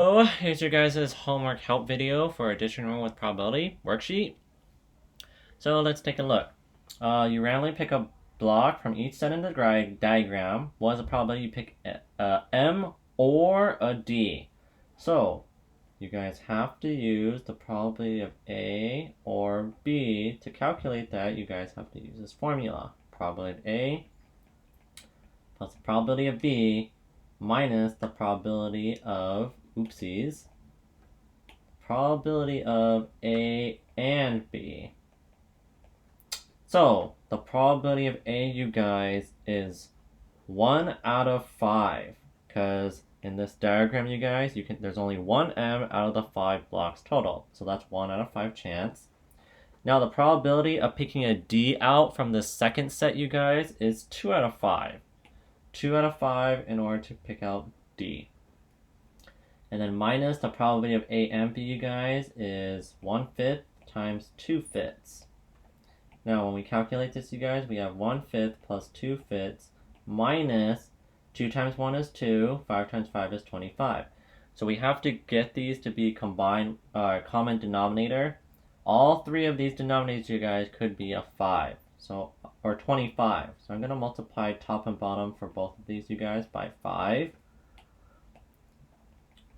So here's your guys' homework help video for addition rule with probability worksheet. So let's take a look. You randomly pick a block from each set in the diagram. What is the probability you pick a M or a D? So you guys have to use the probability of A or B. To calculate that, you guys have to use this formula. Probability of A plus the probability of B minus the probability of, oopsies, probability of A and B. So the probability of A, you guys, is 1 out of 5, because in this diagram, you guys, there's only one M out of the 5 blocks total. So that's 1 out of 5 chance. Now the probability of picking a D out from the second set, you guys, is 2 out of 5. 2 out of 5 in order to pick out D. And then minus the probability of A and B, you guys, is 1/5 times 2/5. Now when we calculate this, you guys, we have 1/5 plus 2/5 minus 2 times 1 is 2, 5 times 5 is 25. So we have to get these to be combined, common denominator. All three of these denominators, you guys, could be a 5, or 25. So I'm going to multiply top and bottom for both of these, you guys, by 5.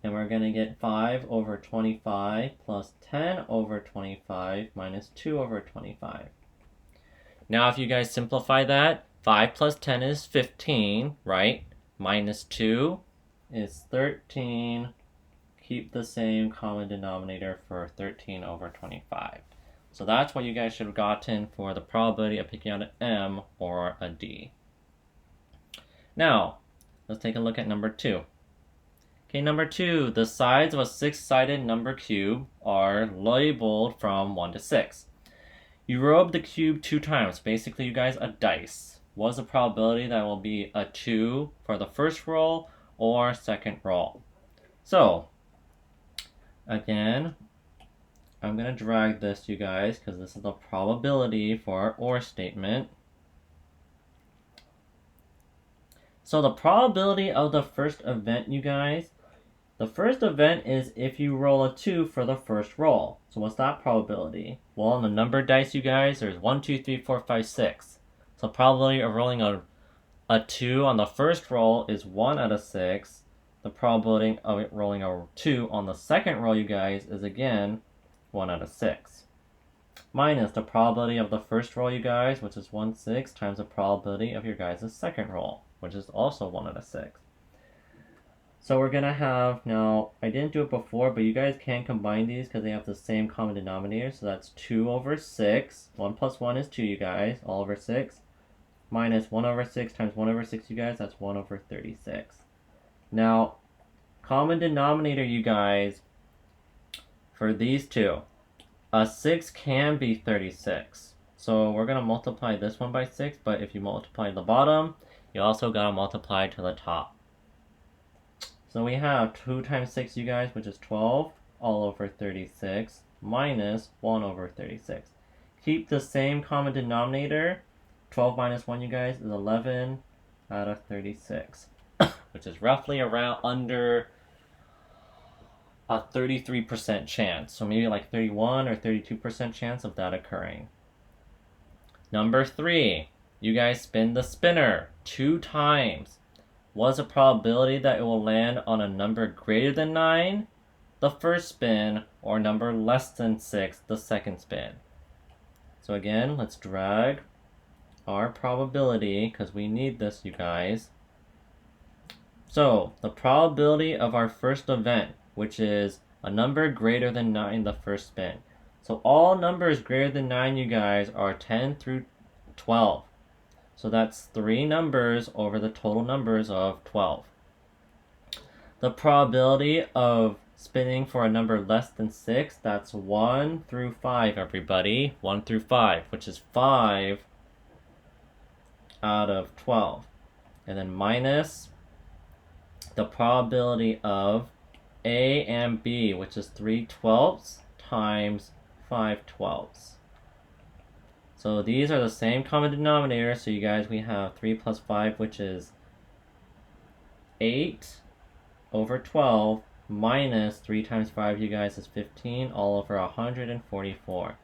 And we're going to get 5 over 25 plus 10 over 25 minus 2 over 25. Now if you guys simplify that, 5 plus 10 is 15, right? Minus 2 is 13. Keep the same common denominator for 13 over 25. So that's what you guys should have gotten for the probability of picking out an M or a D. Now, let's take a look at number 2. Okay, number 2, the sides of a 6-sided number cube are labeled from 1 to 6. You roll up the cube 2 times, basically you guys a dice. What is the probability that will be a 2 for the first roll or second roll? So, again, I'm going to drag this, you guys, because this is the probability for our OR statement. So the probability of the first event, you guys, the first event is if you roll a 2 for the first roll. So what's that probability? Well, on the number dice, you guys, there's 1, 2, 3, 4, 5, 6. So probability of rolling a 2 on the first roll is 1 out of 6. The probability of it rolling a 2 on the second roll, you guys, is again 1 out of 6. Minus the probability of the first roll, you guys, which is 1/6, times the probability of your guys' second roll, which is also 1 out of 6. So we're going to have, now, I didn't do it before, but you guys can combine these because they have the same common denominator. So that's 2 over 6. 1 plus 1 is 2, you guys, all over 6. Minus 1 over 6 times 1 over 6, you guys, that's 1 over 36. Now, common denominator, you guys, for these two, a 6 can be 36. So we're going to multiply this one by 6, but if you multiply the bottom, you also got to multiply to the top. So we have 2 times 6, you guys, which is 12, all over 36, minus 1 over 36. Keep the same common denominator. 12 minus 1, you guys, is 11 out of 36, which is roughly around under a 33% chance. So maybe like 31 or 32% chance of that occurring. Number 3, you guys spin the spinner 2 times. What's the probability that it will land on a number greater than 9, the first spin, or number less than 6, the second spin? So again, let's drag our probability, because we need this, you guys. So the probability of our first event, which is a number greater than 9 the first spin. So all numbers greater than 9, you guys, are 10 through 12. So that's 3 numbers over the total numbers of 12. The probability of spinning for a number less than 6, that's 1 through 5, everybody. 1 through 5, which is 5 out of 12. And then minus the probability of A and B, which is 3/12 times 5/12. So these are the same common denominator. So you guys, we have 3 plus 5, which is 8 over 12 minus 3 times 5, you guys, is 15, all over 144.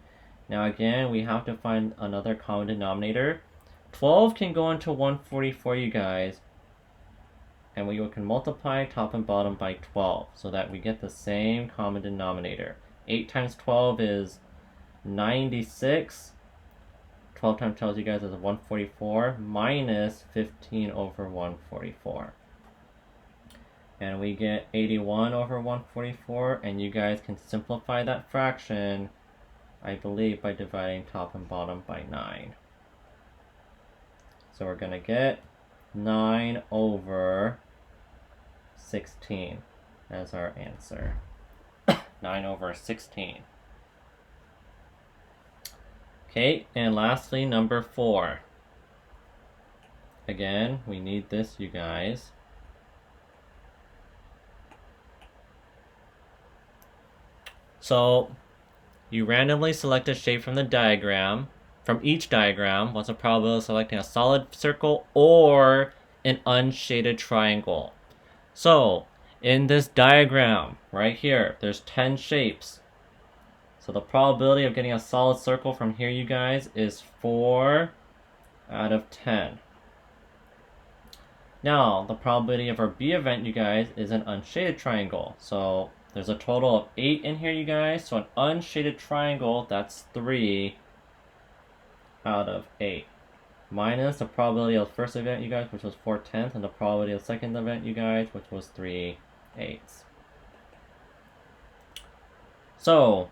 Now again, we have to find another common denominator. 12 can go into 144, you guys, and we can multiply top and bottom by 12 so that we get the same common denominator. 8 times 12 is 96. 12 times 12, you guys, is 144 minus 15 over 144. And we get 81 over 144, and you guys can simplify that fraction, I believe, by dividing top and bottom by 9. So we're going to get 9 over 16 as our answer. 9 over 16. Okay, and lastly, number 4. Again, we need this, you guys. So, you randomly select a shape from the diagram. From each diagram, what's the probability of selecting a solid circle or an unshaded triangle? So, in this diagram, right here, there's 10 shapes. So the probability of getting a solid circle from here, you guys, is 4 out of 10. Now, the probability of our B event, you guys, is an unshaded triangle. So there's a total of 8 in here, you guys. So an unshaded triangle, that's 3 out of 8. Minus the probability of the first event, you guys, which was 4/10, and the probability of the second event, you guys, which was 3/8. So,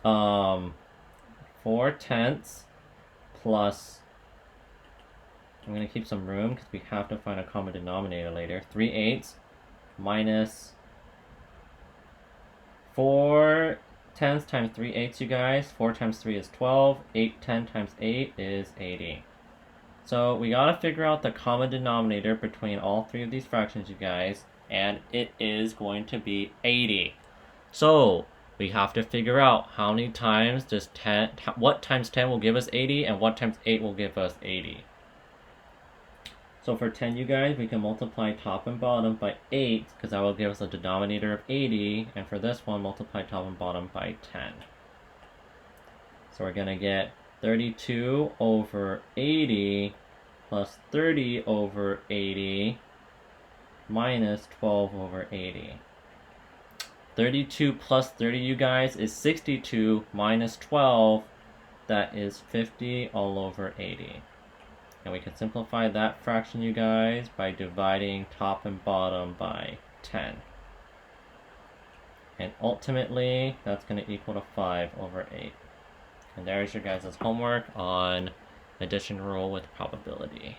4/10 plus, I'm going to keep some room because we have to find a common denominator later, 3/8 minus 4/10 times 3/8, you guys. 4 times 3 is 12. 8/10 times 8 is 80. So we gotta figure out the common denominator between all three of these fractions, you guys, and it is going to be 80. So we have to figure out how many times does 10, what times 10 will give us 80, and what times 8 will give us 80. So for 10, you guys, we can multiply top and bottom by 8, because that will give us a denominator of 80, and for this one, multiply top and bottom by 10. So we're gonna get 32 over 80 plus 30 over 80 minus 12 over 80. 32 plus 30, you guys, is 62 minus 12. That is 50 all over 80. And we can simplify that fraction, you guys, by dividing top and bottom by 10. And ultimately, that's going to equal to 5 over 8. And there's your guys' homework on addition rule with probability.